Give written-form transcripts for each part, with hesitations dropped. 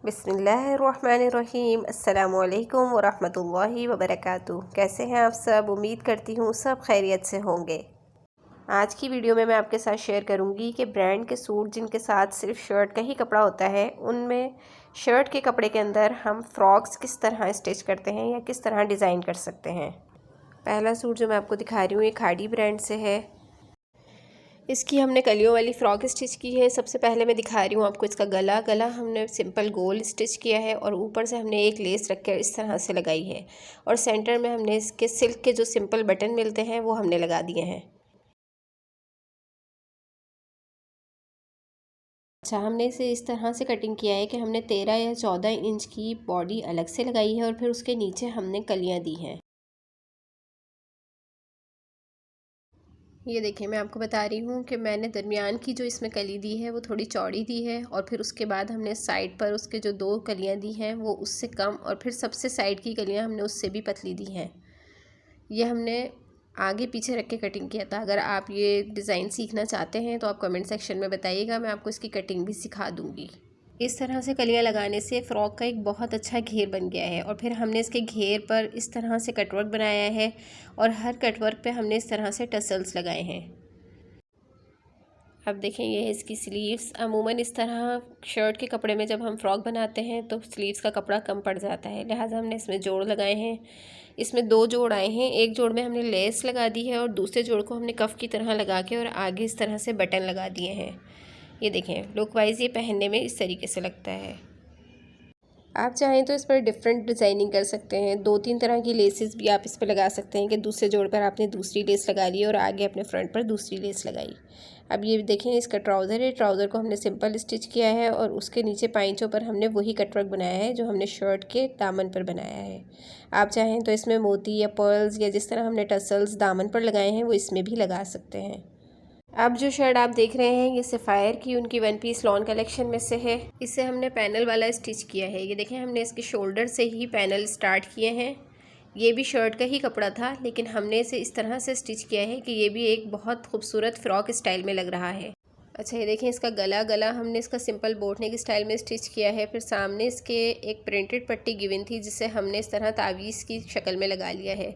बिस्मिल्लाहिर्रहमानिर्रहीम। अस्सलामुअलैकुम वरहमतुल्लाहि वबरकातुहू। कैसे हैं आप सब? उम्मीद करती हूँ सब खैरियत से होंगे। आज की वीडियो में मैं आपके साथ शेयर करूँगी कि ब्रांड के सूट जिनके साथ सिर्फ शर्ट का ही कपड़ा होता है, उनमें शर्ट के कपड़े के अंदर हम फ्रॉक्स किस तरह स्टिच करते हैं या किस तरह डिज़ाइन कर सकते हैं। पहला सूट जो मैं आपको दिखा रही हूँ ये खाड़ी ब्रांड से है। इसकी हमने कलियों वाली फ़्रॉक स्टिच की है। सबसे पहले मैं दिखा रही हूँ आपको इसका गला हमने सिंपल गोल स्टिच किया है और ऊपर से हमने एक लेस रख कर इस तरह से लगाई है और सेंटर में हमने इसके सिल्क के जो सिंपल बटन मिलते हैं वो हमने लगा दिए हैं। अच्छा, हमने इसे इस तरह से कटिंग किया है कि हमने 13 या 14 इंच की बॉडी अलग से लगाई है और फिर उसके नीचे हमने कलियाँ दी हैं। ये देखिए, मैं आपको बता रही हूँ कि मैंने दरमियान की जो इसमें कली दी है वो थोड़ी चौड़ी दी है और फिर उसके बाद हमने साइड पर उसके जो 2 कलियाँ दी हैं वो उससे कम और फिर सबसे साइड की कलियाँ हमने उससे भी पतली दी हैं। ये हमने आगे पीछे रख के कटिंग किया था। अगर आप ये डिज़ाइन सीखना चाहते हैं तो आप कमेंट सेक्शन में बताइएगा, मैं आपको इसकी कटिंग भी सिखा दूँगी। इस तरह से कलियाँ लगाने से फ़्रॉक का एक बहुत अच्छा घेर बन गया है और फिर हमने इसके घेर पर इस तरह से कटवर्क बनाया है और हर कटवर्क पे हमने इस तरह से टसल्स लगाए हैं। अब देखें, ये है इसकी स्लीव्स। अमूमन इस तरह शर्ट के कपड़े में जब हम फ्रॉक बनाते हैं तो स्लीव्स का कपड़ा कम पड़ जाता है, लिहाजा हमने इसमें जोड़ लगाए हैं। इसमें 2 जोड़ आए हैं। एक जोड़ में हमने लेस लगा दी है और दूसरे जोड़ को हमने कफ़ की तरह लगा के और आगे इस तरह से बटन लगा दिए हैं। ये देखें, लुक वाइज ये पहनने में इस तरीके से लगता है। आप चाहें तो इस पर डिफरेंट डिज़ाइनिंग कर सकते हैं। 2-3 तरह की लेसेस भी आप इस पर लगा सकते हैं कि दूसरे जोड़ पर आपने दूसरी लेस लगा ली और आगे अपने फ्रंट पर दूसरी लेस लगाई। अब ये देखें, इसका ट्राउज़र है। ट्राउज़र को हमने सिंपल स्टिच किया है और उसके नीचे पाइंचों पर हमने वही कटवर्क बनाया है जो हमने शर्ट के दामन पर बनाया है। आप चाहें तो इसमें मोती या पर्ल्स या जिस तरह हमने टसल्स दामन पर लगाए हैं वो इसमें भी लगा सकते हैं। अब जो शर्ट आप देख रहे हैं ये सफ़ायर की उनकी 1 पीस लॉन कलेक्शन में से है। इसे हमने पैनल वाला स्टिच किया है। ये देखें, हमने इसके शोल्डर से ही पैनल स्टार्ट किए हैं। ये भी शर्ट का ही कपड़ा था लेकिन हमने इसे इस तरह से स्टिच किया है कि ये भी एक बहुत खूबसूरत फ़्रॉक स्टाइल में लग रहा है। अच्छा, ये देखें, इसका गला हमने इसका सिंपल बोट नेक स्टाइल में स्टिच किया है। फिर सामने इसके एक प्रिंटेड पट्टी गिवन थी जिसे हमने इस तरह तावीज़ की शक्ल में लगा लिया है।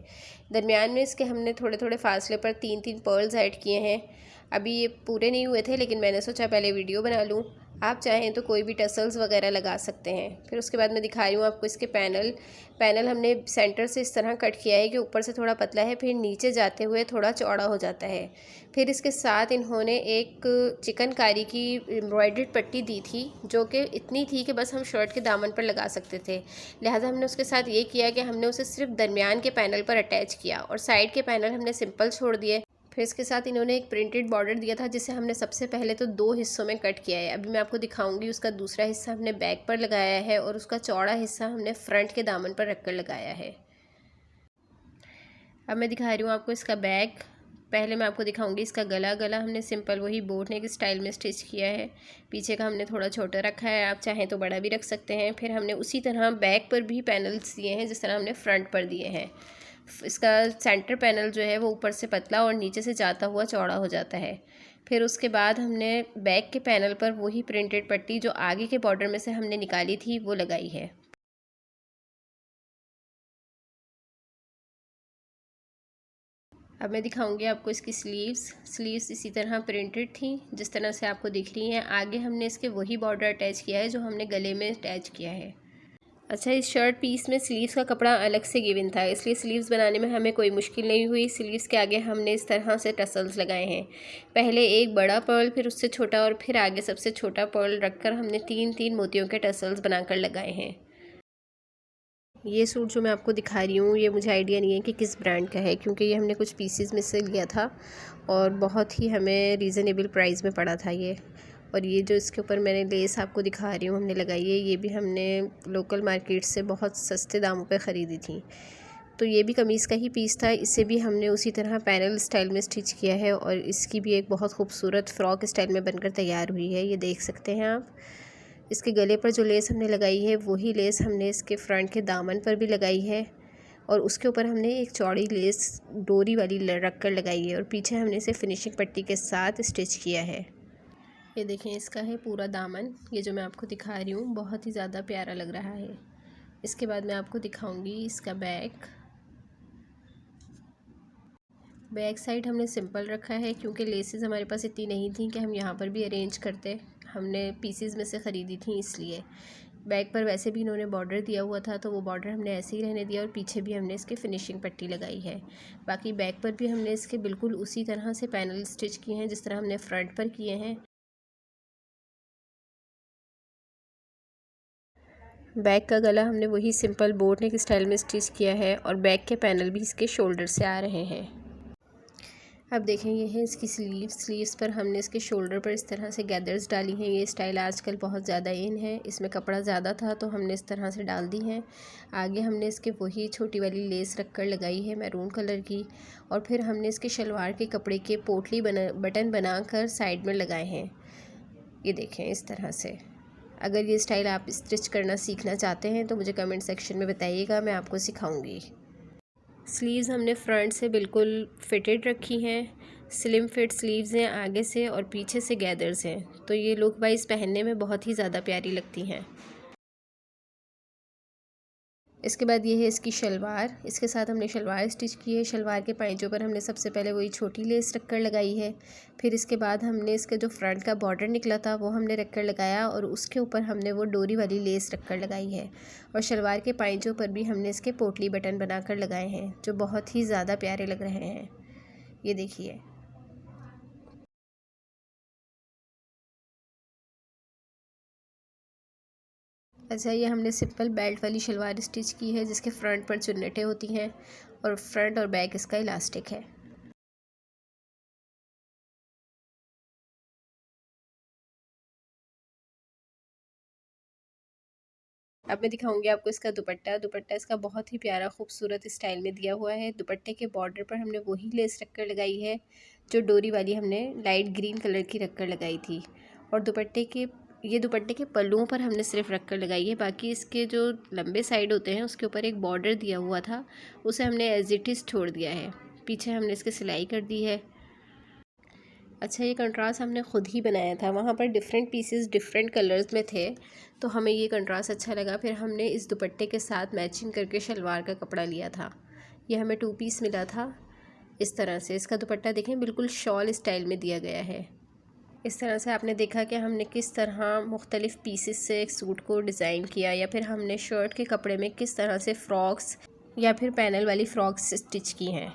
दरमियान में इसके हमने थोड़े थोड़े फासले पर 3-3 पर्ल्स ऐड किए हैं। अभी ये पूरे नहीं हुए थे लेकिन मैंने सोचा पहले वीडियो बना लूँ। आप चाहें तो कोई भी टसल्स वगैरह लगा सकते हैं। फिर उसके बाद मैं दिखा रही हूँ आपको इसके पैनल हमने सेंटर से इस तरह कट किया है कि ऊपर से थोड़ा पतला है, फिर नीचे जाते हुए थोड़ा चौड़ा हो जाता है। फिर इसके साथ इन्होंने एक चिकनकारी की एम्ब्रॉयडर्ड पट्टी दी थी जो कि इतनी थी कि बस हम शर्ट के दामन पर लगा सकते थे। लिहाजा हमने उसके साथ ये किया कि हमने उसे सिर्फ दरमियान के पैनल पर अटैच किया और साइड के पैनल हमने सिंपल छोड़ दिए। फिर इसके साथ इन्होंने एक प्रिंटेड बॉर्डर दिया था जिसे हमने सबसे पहले तो 2 हिस्सों में कट किया है। अभी मैं आपको दिखाऊंगी। उसका दूसरा हिस्सा हमने बैक पर लगाया है और उसका चौड़ा हिस्सा हमने फ्रंट के दामन पर रखकर लगाया है। अब मैं दिखा रही हूँ आपको इसका बैक। पहले मैं आपको दिखाऊंगी इसका गला हमने सिंपल वही बोट नेक स्टाइल में स्टिच किया है। पीछे का हमने थोड़ा छोटा रखा है, आप चाहें तो बड़ा भी रख सकते हैं। फिर हमने उसी तरह बैक पर भी पैनल्स दिए हैं जिस तरह हमने फ्रंट पर दिए हैं। इसका सेंटर पैनल जो है वो ऊपर से पतला और नीचे से जाता हुआ चौड़ा हो जाता है। फिर उसके बाद हमने बैक के पैनल पर वही प्रिंटेड पट्टी जो आगे के बॉर्डर में से हमने निकाली थी वो लगाई है। अब मैं दिखाऊंगी आपको इसकी स्लीव्स इसी तरह प्रिंटेड थी जिस तरह से आपको दिख रही हैं। आगे हमने इसके वही बॉर्डर अटैच किया है जो हमने गले में अटैच किया है। अच्छा, इस शर्ट पीस में स्लीव्स का कपड़ा अलग से गिवन था, इसलिए स्लीव्स बनाने में हमें कोई मुश्किल नहीं हुई। स्लीव्स के आगे हमने इस तरह से टसल्स लगाए हैं। पहले एक बड़ा पर्ल, फिर उससे छोटा और फिर आगे सबसे छोटा पर्ल रखकर हमने 3-3 मोतियों के टसल्स बनाकर लगाए हैं। ये सूट जो मैं आपको दिखा रही हूँ ये मुझे आइडिया नहीं है कि किस ब्रांड का है, क्योंकि ये हमने कुछ पीसेस में से लिया था और बहुत ही हमें रीज़नेबल प्राइस में पड़ा था ये। और ये जो इसके ऊपर मैंने लेस आपको दिखा रही हूँ हमने लगाई है, ये भी हमने लोकल मार्केट से बहुत सस्ते दामों पे ख़रीदी थी। तो ये भी कमीज़ का ही पीस था, इसे भी हमने उसी तरह पैनल स्टाइल में स्टिच किया है और इसकी भी एक बहुत खूबसूरत फ़्रॉक स्टाइल में बनकर तैयार हुई है। ये देख सकते हैं आप। इसके गले पर जो लेस हमने लगाई है वही लेस हमने इसके फ्रंट के दामन पर भी लगाई है और उसके ऊपर हमने एक चौड़ी लेस डोरी वाली रख कर लगाई है और पीछे हमने इसे फिनिशिंग पट्टी के साथ स्टिच किया है। ये देखें, इसका है पूरा दामन। ये जो मैं आपको दिखा रही हूँ बहुत ही ज़्यादा प्यारा लग रहा है। इसके बाद मैं आपको दिखाऊंगी इसका बैक साइड हमने सिंपल रखा है क्योंकि लेसेस हमारे पास इतनी नहीं थी कि हम यहाँ पर भी अरेंज करते। हमने पीसेस में से ख़रीदी थी, इसलिए बैक पर वैसे भी इन्होंने बॉर्डर दिया हुआ था तो वो बॉर्डर हमने ऐसे ही रहने दिया और पीछे भी हमने इसके फिनिशिंग पट्टी लगाई है। बाकी बैक पर भी हमने इसके बिल्कुल उसी तरह से पैनल स्टिच किए हैं जिस तरह हमने फ्रंट पर किए हैं। बैक का गला हमने वही सिंपल बोट नेक स्टाइल में स्टिच किया है और बैक के पैनल भी इसके शोल्डर से आ रहे हैं। अब देखें, ये है इसकी स्लीव्स पर हमने इसके शोल्डर पर इस तरह से गैदर्स डाली हैं। ये स्टाइल आजकल बहुत ज़्यादा इन है, इसमें कपड़ा ज़्यादा था तो हमने इस तरह से डाल दी हैं। आगे हमने इसके वही छोटी वाली लेस रखकर लगाई है मैरून कलर की, और फिर हमने इसके शलवार के कपड़े के पोटली बटन बनाकर साइड में लगाए हैं। ये देखें इस तरह से। अगर ये स्टाइल आप स्टिच करना सीखना चाहते हैं तो मुझे कमेंट सेक्शन में बताइएगा, मैं आपको सिखाऊंगी। स्लीव्स हमने फ्रंट से बिल्कुल फिटेड रखी हैं। स्लिम फिट स्लीव्स हैं आगे से और पीछे से गैदर्स हैं, तो ये लुक वाइज पहनने में बहुत ही ज़्यादा प्यारी लगती हैं। इसके बाद ये है इसकी शलवार। इसके साथ हमने शलवार स्टिच की है। शलवार के पाइजों पर हमने सबसे पहले वही छोटी लेस रखकर लगाई है। फिर इसके बाद हमने इसका जो फ्रंट का बॉर्डर निकला था वो हमने रखकर लगाया और उसके ऊपर हमने वो डोरी वाली लेस रखकर लगाई है। और शलवार के पाइजों पर भी हमने इसके पोटली बटन बनाकर लगाए हैं जो बहुत ही ज़्यादा प्यारे लग रहे हैं। ये देखिए। अच्छा, ये हमने सिंपल बेल्ट वाली शलवार स्टिच की है जिसके फ्रंट पर चुन्नटें होती हैं और फ्रंट और बैक इसका इलास्टिक है। अब मैं दिखाऊंगी आपको इसका दुपट्टा। दुपट्टा इसका बहुत ही प्यारा खूबसूरत स्टाइल में दिया हुआ है। दुपट्टे के बॉर्डर पर हमने वही लेस रखकर लगाई है जो डोरी वाली हमने लाइट ग्रीन कलर की रखकर लगाई थी। और दुपट्टे के पल्लुओं पर हमने सिर्फ रखकर लगाई है। बाकी इसके जो लंबे साइड होते हैं उसके ऊपर एक बॉर्डर दिया हुआ था, उसे हमने एज इट इज़ छोड़ दिया है। पीछे हमने इसकी सिलाई कर दी है। अच्छा, ये कंट्रास्ट हमने ख़ुद ही बनाया था। वहाँ पर डिफरेंट पीसेस डिफरेंट कलर्स में थे तो हमें ये कंट्रास्ट अच्छा लगा। फिर हमने इस दुपट्टे के साथ मैचिंग करके शलवार का कपड़ा लिया था। ये हमें 2 पीस मिला था इस तरह से। इसका दुपट्टा देखें बिल्कुल शॉल स्टाइल में दिया गया है। इस तरह से आपने देखा कि हमने किस तरह मुख्तलिफ़ पीसेस से एक सूट को डिज़ाइन किया, या फिर हमने शर्ट के कपड़े में किस तरह से फ़्रॉक्स या फिर पैनल वाली फ़्रॉक्स स्टिच की हैं।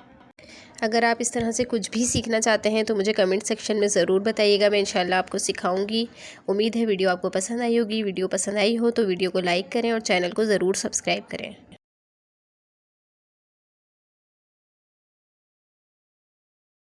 अगर आप इस तरह से कुछ भी सीखना चाहते हैं तो मुझे कमेंट सेक्शन में ज़रूर बताइएगा, मैं इंशाल्लाह आपको सिखाऊंगी। उम्मीद है वीडियो आपको पसंद आई होगी। वीडियो पसंद आई हो तो वीडियो को लाइक करें और चैनल को ज़रूर सब्सक्राइब करें।